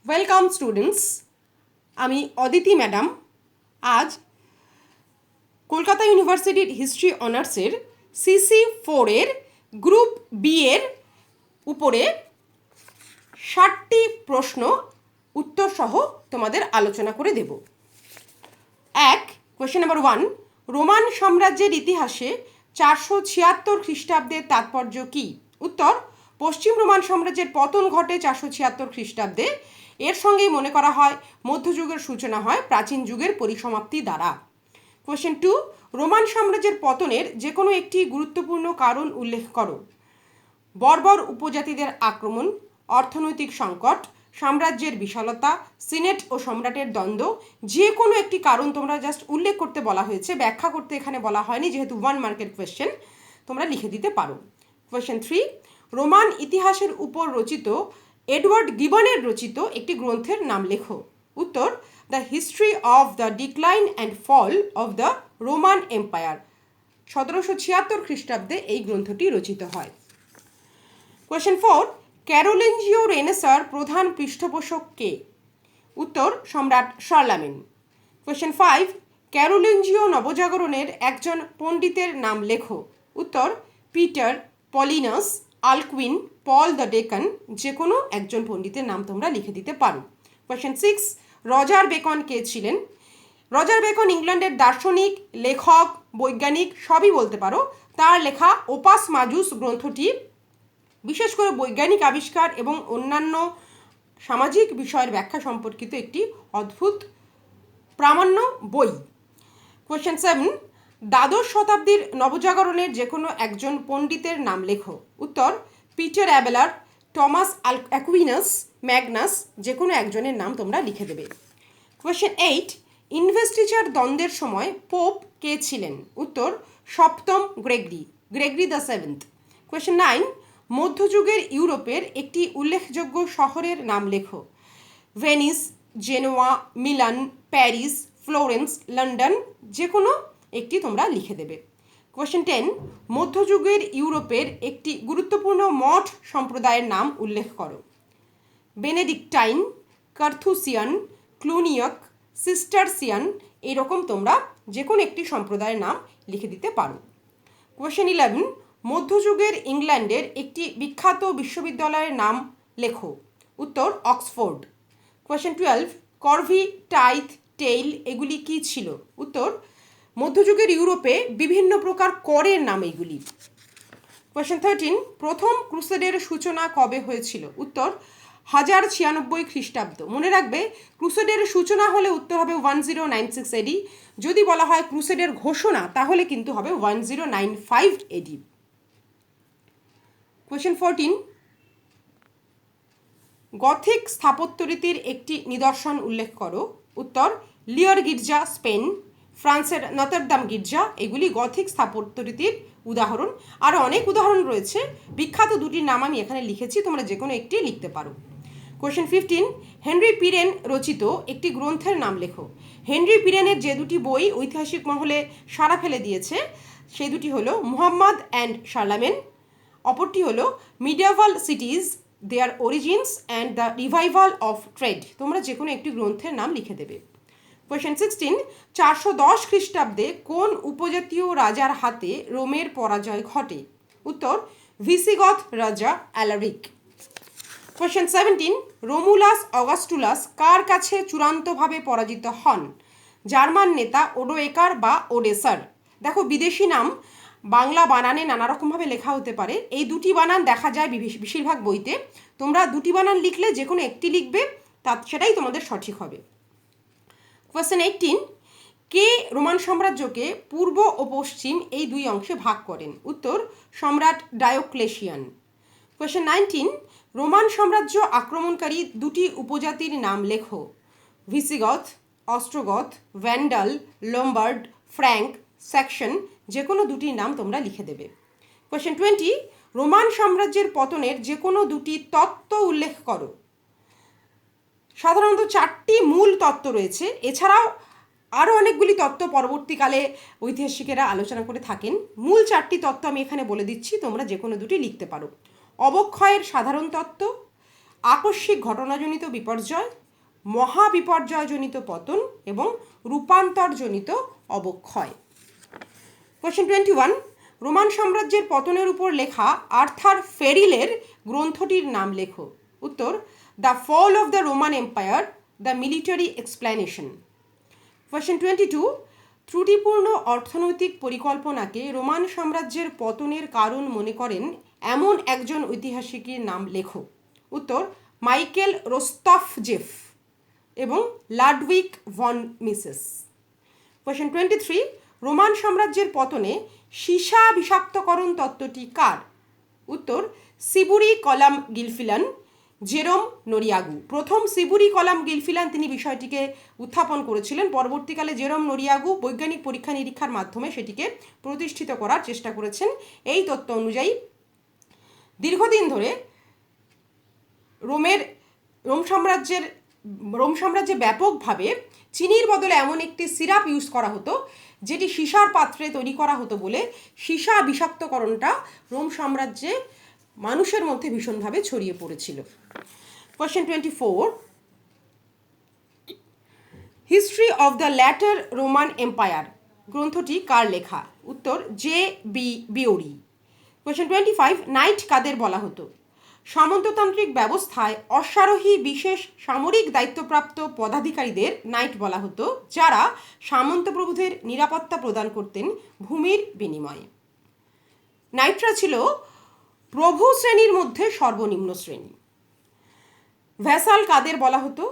Welcome students, আমি Aditi madam. আজ কলকাতা ইউনিভার্সিটির হিস্ট্রি অনার্সের CC4 গ্রুপ বি এর উপরে 60টি প্রশ্ন উত্তর সহ তোমাদের আলোচনা করে দেব। কোয়েশ্চেন নাম্বার 1, রোমান সাম্রাজ্যের ইতিহাসে 476 খ্রিস্টাব্দের তাৎপর্য কী? উত্তর, পশ্চিম রোমান সাম্রাজ্যের পতন ঘটে 476 খ্রিস্টাব্দে। এর সঙ্গেই মনে করা হয় মধ্যযুগের সূচনা হয় প্রাচীন যুগের পরিসমাপ্তি দ্বারা। কোয়েশ্চেন 2, রোমান সাম্রাজ্যের পতনের যে কোনো একটি গুরুত্বপূর্ণ কারণ উল্লেখ করো। বর্বর উপজাতিদের আক্রমণ, অর্থনৈতিক সংকট, সাম্রাজ্যের বিশালতা, সিনেট ও সম্রাটের দ্বন্দ্ব। যে কোনো একটি কারণ তোমরা জাস্ট উল্লেখ করতে বলা হয়েছে, ব্যাখ্যা করতে এখানে বলা হয়নি, যেহেতু 1 মার্কের কোয়েশ্চেন তোমরা লিখে দিতে পারো। কোয়েশ্চেন 3, রোমান ইতিহাসের উপর রচিত এডওয়ার্ড গিবনের রচিত একটি গ্রন্থের নাম লেখো। উত্তর, the history of the decline and fall of the Roman empire. 1776 খ্রিস্টাব্দে এই গ্রন্থটি রচিত হয়। কোয়েশ্চেন 4, ক্যারোলিঞ্জিও রেনেসাঁর প্রধান পৃষ্ঠপোষক কে? উত্তর, সম্রাট শার্লামেন। কোয়েশ্চেন 5, ক্যারোলিঞ্জিও নবজাগরণের একজন পণ্ডিতের নাম লেখো। উত্তর, পিটার, পলিনাস, আলকুইন, পল দ্য ডেকান। যে কোনো একজন পণ্ডিতের নাম তোমরা লিখে দিতে পারো। কোয়েশ্চেন 6, রজার বেকন কে ছিলেন? রজার বেকন ইংল্যান্ডের দার্শনিক, লেখক, বৈজ্ঞানিক সবই বলতে পারো। তার লেখা ওপাস মাজুস গ্রন্থটি বিশেষ করে বৈজ্ঞানিক আবিষ্কার এবং অন্যান্য সামাজিক বিষয়ের ব্যাখ্যা সম্পর্কিত একটি অদ্ভুত প্রামাণ্য বই। কোয়েশ্চেন 7, দ্বাদশ শতাব্দীর নবজাগরণের যে কোনো একজন পণ্ডিতের নাম লেখো। উত্তর, পিটার অ্যাবেলার, টমাস অ্যাকুইনাস, ম্যাগনাস। যে কোনো একজনের নাম তোমরা লিখে দেবে। কোয়েশ্চেন 8, ইনভেস্টিচার দ্বন্দ্বের সময় পোপ কে ছিলেন? উত্তর, সপ্তম গ্রেগরি দ্য 7th। কোয়েশ্চেন 9, মধ্যযুগের ইউরোপের একটি উল্লেখযোগ্য শহরের নাম লেখো। Venice, Genoa, Milan, Paris, Florence, London. যে কোনো একটি তোমরা লিখে দেবে। কোয়েশ্চেন 10, মধ্যযুগের ইউরোপের একটি গুরুত্বপূর্ণ মঠ সম্প্রদায়ের নাম উল্লেখ করো। বেনেডিকটাইন, কার্থুসিয়ান, ক্লুনিয়ক, সিস্টারসিয়ান। এইরকম তোমরা যে কোনো একটি সম্প্রদায়ের নাম লিখে দিতে পারো। কোয়েশ্চেন 11, মধ্যযুগের ইংল্যান্ডের একটি বিখ্যাত বিশ্ববিদ্যালয়ের নাম লেখো। উত্তর, অক্সফোর্ড। কোয়েশ্চেন 12, করভি, টাইথ, টেইল এগুলি কি ছিল? উত্তর, মধ্যযুগের ইউরোপে বিভিন্ন প্রকার করের নাম এগুলি। কোয়েশ্চেন 13, প্রথম ক্রুসেডের সূচনা কবে হয়েছিল? উত্তর, 1096 খ্রিস্টাব্দ। মনে রাখবে, ক্রুসেডের সূচনা হলে উত্তর হবে 1096 AD। যদি বলা হয় ক্রুসেডের ঘোষণা, তাহলে কিন্তু হবে 1095 AD। কোয়েশ্চেন 14, গথিক স্থাপত্য রীতির একটি নিদর্শন উল্লেখ করো। উত্তর, লিওর গির্জা, স্পেন, ফ্রান্সের নতরদাম গির্জা। এগুলি গথিক স্থাপত্য রীতির উদাহরণ। আরও অনেক উদাহরণ রয়েছে, বিখ্যাত দুটির নাম আমি এখানে লিখেছি, তোমরা যে কোনো একটি লিখতে পারো। কোয়েশ্চেন 15, হেনরি পিরেন রচিত একটি গ্রন্থের নাম লেখো। হেনরি পিরেনের যে দুটি বই ঐতিহাসিক মহলে সাড়া ফেলে দিয়েছে সেই দুটি হলো মুহাম্মদ অ্যান্ড শার্লামেন, অপরটি হলো medieval cities, their origins and the revival of trade. তোমরা যে কোনো একটি গ্রন্থের নাম লিখে দেবে। কোয়েশ্চেন 16, 410 খ্রিস্টাব্দে কোন উপজাতীয় রাজার হাতে রোমের পরাজয় ঘটে? উত্তর, ভিসিগথ রাজা অ্যালারিক। কোয়েশ্চেন 17, রোমুলাস অগাস্টুলাস কার কাছে চূড়ান্তভাবে পরাজিত হন? জার্মান নেতা ওডোয়েকার বা ওডেসার। দেখো, বিদেশি নাম বাংলা বানানে নানা রকমভাবে লেখা হতে পারে। এই দুটি বানান দেখা যায় বেশিরভাগ বইতে। তোমরা দুটি বানান লিখলে যে কোনো একটি লিখবে, সেটাই তোমাদের সঠিক হবে। কোয়েশ্চেন 18, কে রোমান সাম্রাজ্যকে পূর্ব ও পশ্চিম এই দুই অংশে ভাগ করেন? উত্তর, সম্রাট ডায়োক্লেশিয়ান। কোয়েশ্চেন 19, রোমান সাম্রাজ্য আক্রমণকারী দুটি উপজাতির নাম লেখো। ভিসিগথ, অস্ট্রোগথ, ভ্যান্ডাল, লম্বার্ড, ফ্র্যাঙ্ক, স্যাকশন। যে কোনো দুটির নাম তোমরা লিখে দেবে। কোয়েশ্চেন 20, রোমান সাম্রাজ্যের পতনের যে কোনো দুটি তত্ত্ব উল্লেখ করো। সাধারণত 4টি মূল তত্ত্ব রয়েছে, এছাড়াও আরও অনেকগুলি তত্ত্ব পরবর্তীকালে ঐতিহাসিকেরা আলোচনা করে থাকেন। মূল 4টি তত্ত্ব আমি এখানে বলে দিচ্ছি, তোমরা যে কোনো দুটি লিখতে পারো। অবক্ষয়ের সাধারণ তত্ত্ব, আকস্মিক ঘটনাজনিত বিপর্যয়, মহাবিপর্যয়জনিত পতন এবং রূপান্তরজনিত অবক্ষয়। কোয়েশ্চেন 21, রোমান সাম্রাজ্যের পতনের উপর লেখা আর্থার ফেরিলের গ্রন্থটির নাম লেখো। উত্তর, the fall of the Roman empire, the military explanation. Question 22, ত্রুটিপূর্ণ অর্থনৈতিক পরিকল্পনাকে রোমান সাম্রাজ্যের পতনের কারণ মনে করেন এমন একজন ঐতিহাসিকের নাম লেখো। উত্তর, মাইকেল রোস্তফজেফ এবং Ludwig von Mises. Question 23, Roman সাম্রাজ্যের পতনে সীসা বিষাক্তকরণ তত্ত্বটি কার? উত্তর, সিবুরি কলাম গিলফিলান, জেরোম নোরিয়াগু। প্রথম সিবুরি কলাম গিলফিলান তিনি বিষয়টিকে উত্থাপন করেছিলেন। পরবর্তীকালে জেরোম নোরিয়াগু বৈজ্ঞানিক পরীক্ষা নিরীক্ষার মাধ্যমে সেটিকে প্রতিষ্ঠিত করার চেষ্টা করেছেন। এই তত্ত্ব অনুযায়ী দীর্ঘদিন ধরে রোম সাম্রাজ্যে ব্যাপকভাবে চিনির বদলে এমন একটি সিরাপ ইউজ করা হতো যেটি সীসার পাত্রে তৈরি করা হতো বলে সীসা বিষাক্তকরণটা রোম সাম্রাজ্যে মানুষের মধ্যে ভীষণভাবে ছড়িয়ে পড়েছিল। Question 24, history of the latter Roman empire গ্রন্থটি কার লেখা? উত্তর, জে বি বিওরি। কোয়েশ্চেন 25, নাইট কাদের বলা হতো? সামন্ততান্ত্রিক ব্যবস্থায় অশ্বারোহী বিশেষ সামরিক দায়িত্বপ্রাপ্ত পদাধিকারীদের নাইট বলা হতো, যারা সামন্ত প্রভুদের নিরাপত্তা প্রদান করতেন ভূমির বিনিময়ে। নাইটরা ছিল প্রভু শ্রেণীর মধ্যে সর্বনিম্ন শ্রেণী। ভ্যাসাল কাদের বলা হতো?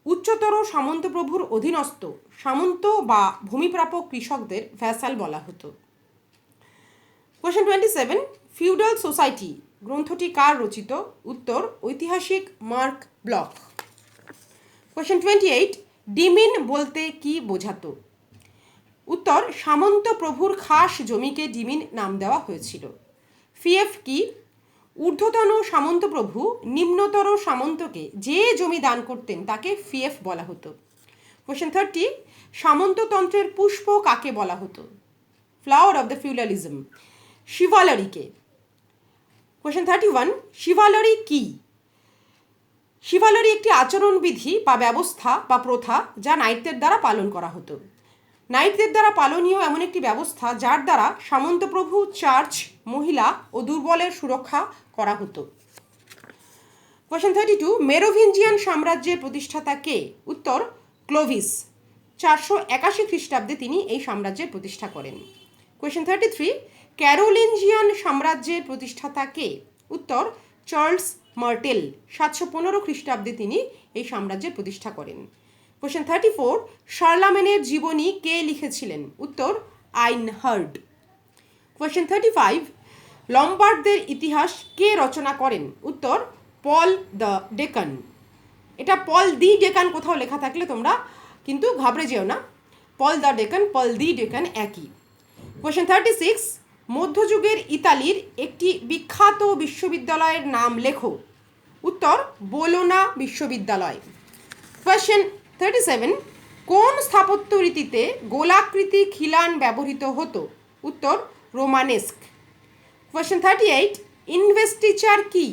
উচ্চতর সামন্ত প্রভুর অধীনস্থ সামন্ত বা ভূমিপ্রাপক কৃষকদের ভ্যাসাল বলা হতো। কোয়েশ্চেন 27, ফিউডাল সোসাইটি গ্রন্থটি কার রচিত? উত্তর, ঐতিহাসিক মার্ক ব্লক। কোয়েশ্চেন 28, ডিমিন বলতে কি বোঝাতো? উত্তর, সামন্ত প্রভুর খাস জমিকে ডিমিন নাম দেওয়া হয়েছিল। ফিএফ কি? ঊর্ধ্বতন সামন্ত প্রভু নিম্নতর সামন্তকে যে জমি দান করতেন তাকে ফিএফ বলা হতো। কোয়েশ্চেন 30, সামন্ততন্ত্রের পুষ্প কাকে বলা হতো? Flower of the feudalism. শিভালরিকে। কোয়েশ্চেন 31, শিভালরি কি? শিভালরি একটি আচরণবিধি বা ব্যবস্থা বা প্রথা যা নাইটদের দ্বারা পালন করা হতো। নাইটদের দ্বারা পালনীয় এমন একটি ব্যবস্থা যার দ্বারা সামন্তপ্রভু, চার্চ, মহিলা ও দুর্বলের সুরক্ষা করা হতো। কোয়েশ্চেন 32, মেরোভিঞ্জিয়ান সাম্রাজ্যের প্রতিষ্ঠাতা কে? উত্তর, ক্লোভিস। 481 খ্রিস্টাব্দে তিনি এই সাম্রাজ্যের প্রতিষ্ঠা করেন। কোয়েশ্চেন 33, ক্যারোলিঞ্জিয়ান সাম্রাজ্যের প্রতিষ্ঠাতা কে? উত্তর, চার্লস মার্টেল। 715 খ্রিস্টাব্দে তিনি এই সাম্রাজ্যের প্রতিষ্ঠা করেন। কোয়েশ্চেন 34, শার্লামেনের জীবনী কে লিখেছিলেন? উত্তর, আইনহার্ড। কোয়েশ্চেন 35, লম্বার্ডদের ইতিহাস কে রচনা করেন? উত্তর, পল দ্য ডেকান। এটা পল দি ডেকান কোথাও লেখা থাকলে তোমরা কিন্তু ঘাবড়ে যেও না, পল দ্য ডেকান, পল দি ডেকান একই। কোয়েশ্চেন 36, মধ্যযুগের ইতালির একটি বিখ্যাত বিশ্ববিদ্যালয়ের নাম লেখো। উত্তর, বোলোনা বিশ্ববিদ্যালয়। কোয়েশ্চেন 37, কোন স্থাপত্য রীতিতে গোলাকৃতি খিলান ব্যবহৃত হতো? উত্তর, রোমানেস্ক। কোয়েশ্চেন 38, ইনভেস্টিচার কি?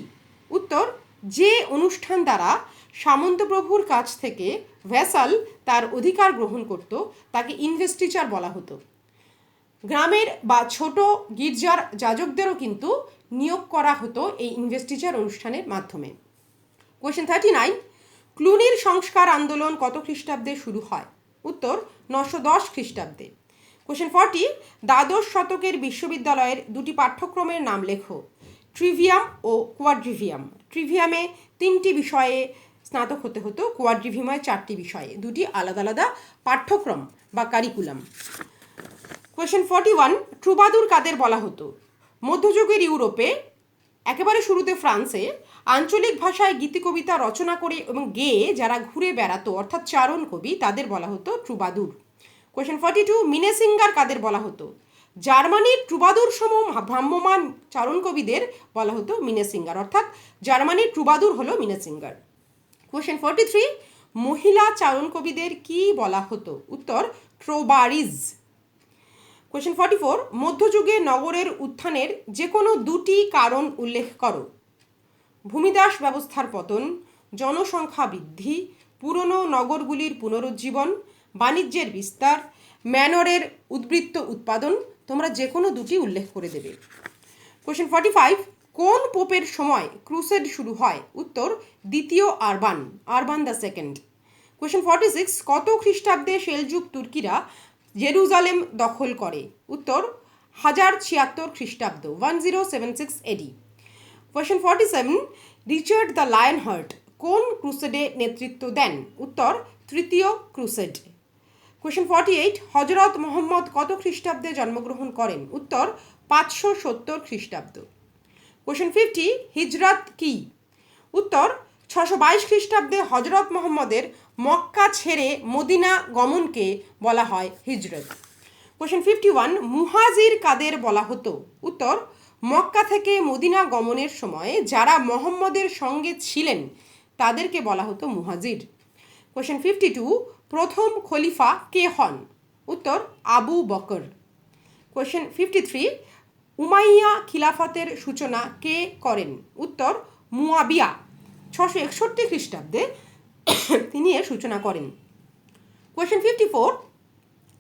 উত্তর, যে অনুষ্ঠান দ্বারা সামন্তপ্রভুর কাছ থেকে ভ্যাসাল তার অধিকার গ্রহণ করত তাকে ইনভেস্টিচার বলা হতো। গ্রামের বা ছোট গির্জার যাজকদেরও কিন্তু নিয়োগ করা হতো এই ইনভেস্টিচার অনুষ্ঠানের মাধ্যমে। কোয়েশ্চেন 39, ক্লুনির সংস্কার আন্দোলন কত খ্রিস্টাব্দে শুরু হয়? উত্তর, 910 খ্রিস্টাব্দে। কোয়েশ্চেন 40, দ্বাদশ শতকের বিশ্ববিদ্যালয়ের দুটি পাঠ্যক্রমের নাম লেখো। ট্রিভিয়াম ও কোয়াড্রিভিয়াম। ট্রিভিয়ামে 3টি বিষয়ে স্নাতক হতে হতো, কোয়াড্রিভিয়ামে 4টি বিষয়ে, দুটি আলাদা আলাদা পাঠ্যক্রম বা কারিকুলাম। কোয়েশ্চেন 41, ট্রুবাদুর কাদের বলা হতো? মধ্যযুগের ইউরোপে একেবারে শুরুতে ফ্রান্সে আঞ্চলিক ভাষায় গীতিকবিতা রচনা করে এবং গেয়ে যারা ঘুরে বেড়াতো অর্থাৎ চারণ কবি তাদের বলা হতো ট্রুবাদুর। কোয়েশ্চেন 42, মিনেসিঙ্গার কাদের বলা হতো? জার্মানির ট্রুবাদুর সম ভ্রাম্যমান চারণ কবিদের বলা হতো মিনেসিঙ্গার, অর্থাৎ জার্মানির ট্রুবাদুর হলো মিনেসিঙ্গার। কোয়েশ্চেন 43, মহিলা চারণ কবিদের কি বলা হতো? উত্তর, ট্রোবারিজ। কোয়েশ্চেন 44, মধ্যযুগে নগরের উত্থানের যে কোনো দুটি কারণ উল্লেখ করো। ভূমিদাস ব্যবস্থার পতন, জনসংখ্যা বৃদ্ধি, পুরনো নগরগুলির পুনরুজ্জীবন, বাণিজ্যের বিস্তার, ম্যানরের উদ্বৃত্ত উৎপাদন। তোমরা যে কোনো দুটি উল্লেখ করে দেবে। কোশ্চেন 45, কোন পোপের সময় ক্রুসেড শুরু হয়? উত্তর দ্বিতীয় আরবান দ্য সেকেন্ড। কোশ্চেন 46, কত খ্রিস্টাব্দে সেলজুক তুর্কিরা জেরুজালেম দখল করে? উত্তর 1076 খ্রিস্টাব্দ 1076 AD. Question 47, Richard the lionheart কোন ক্রুসেডে নেতৃত্ব দেন? উত্তর তৃতীয় ক্রুসেড। কোশ্চেন 48, হজরত মোহাম্মদ কত খ্রিস্টাব্দে জন্মগ্রহণ করেন? উত্তর 570 খ্রিস্টাব্দ। কোশ্চেন 50, হিজরত কি? উত্তর 622 খ্রিস্টাব্দে হজরত মোহাম্মদের মক্কা ছেড়ে মদিনা গমনকে বলা হয় হিজরত। কোশ্চেন 51, মুহাজির কাদের বলা হতো? উত্তর মক্কা থেকে মদিনা গমনের সময় যারা মোহাম্মদের সঙ্গে ছিলেন তাদেরকে বলা হতো মুহাজির। কোশ্চেন 52, প্রথম খলিফা কে হন? উত্তর আবু বকর। কোশ্চেন 53, উমাইয়া খিলাফতের সূচনা কে করেন? উত্তর মুয়াবিয়া 661 খ্রিস্টাব্দে তিনি এর সূচনা করেন। কোশ্চেন 54,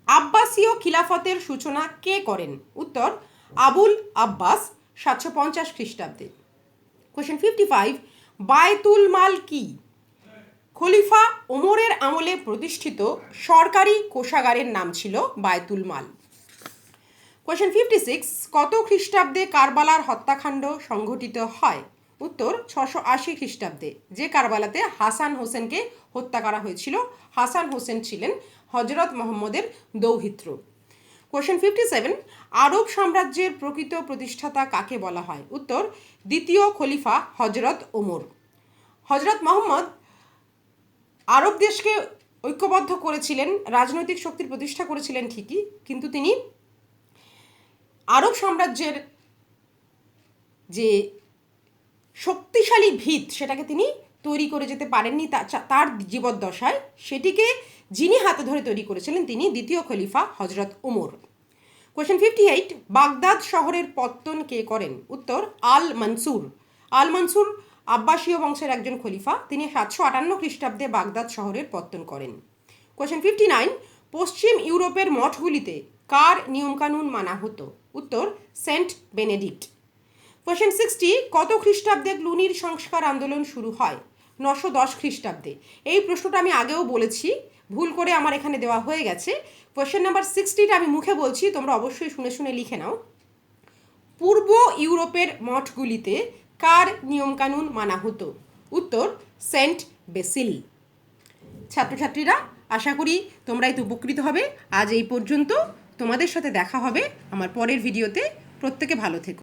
আব্বাসীয় খিলাফতের সূচনা কে করেন? উত্তর আবুল আব্বাস 750 খ্রিস্টাব্দে। কোশ্চেন 55, বায়তুল মাল কি? খলিফা ওমরের আমলে প্রতিষ্ঠিত সরকারি কোষাগারের নাম ছিল বায়তুল মাল। কোশ্চেন 56, কত খ্রিস্টাব্দে কারবালার হত্যাকাণ্ড সংঘটিত হয়? উত্তর 680 খ্রিস্টাব্দে, যে কারবালাতে হাসান হোসেনকে হত্যা করা হয়েছিল। হাসান হোসেন ছিলেন হজরত মোহাম্মদের দৌহিত্র। কোশ্চেন 57, আরব সাম্রাজ্যের প্রকৃত প্রতিষ্ঠাতা কাকে বলা হয়? উত্তর দ্বিতীয় খলিফা হজরত ওমর। হজরত মোহাম্মদ আরব দেশকে ঐক্যবদ্ধ করেছিলেন, রাজনৈতিক শক্তির প্রতিষ্ঠা করেছিলেন ঠিকই, কিন্তু তিনি আরব সাম্রাজ্যের যে শক্তিশালী ভিত সেটাকে তিনি তৈরি করে যেতে পারেননি তার জীবদ্দশায়। সেটিকে যিনি হাতে ধরে তৈরি করেছিলেন তিনি দ্বিতীয় খলিফা হজরত ওমর। কোশ্চেন 58, বাগদাদ শহরের পত্তন কে করেন? উত্তর আল মনসুর আব্বাসীয় বংশের একজন খলিফা, তিনি 758 খ্রিস্টাব্দে বাগদাদ শহরের পত্তন করেন। কোশ্চেন 59, পশ্চিম ইউরোপের মঠগুলিতে কার নিয়মকানুন মানা হতো? উত্তর সেন্ট বেনেডিক্ট। কোশ্চেন 60, কত খ্রিস্টাব্দে ক্লুনির সংস্কার আন্দোলন শুরু হয়? 910 খ্রিস্টাব্দে। এই প্রশ্নটা আমি আগেও বলেছি, ভুল করে আমার এখানে দেওয়া হয়ে গেছে। কোশ্চেন নাম্বার 60টা আমি মুখে বলছি, তোমরা অবশ্যই শুনে শুনে লিখে নাও। পূর্ব ইউরোপের মঠগুলিতে কার নিয়মকানুন মানা হতো? উত্তর সেন্ট বেসিল। ছাত্রছাত্রীরা, আশা করি তোমরা এতে উপকৃত হবে। আজ এই পর্যন্ত, তোমাদের সাথে দেখা হবে আমার পরের ভিডিওতে। প্রত্যেকে ভালো থেকো।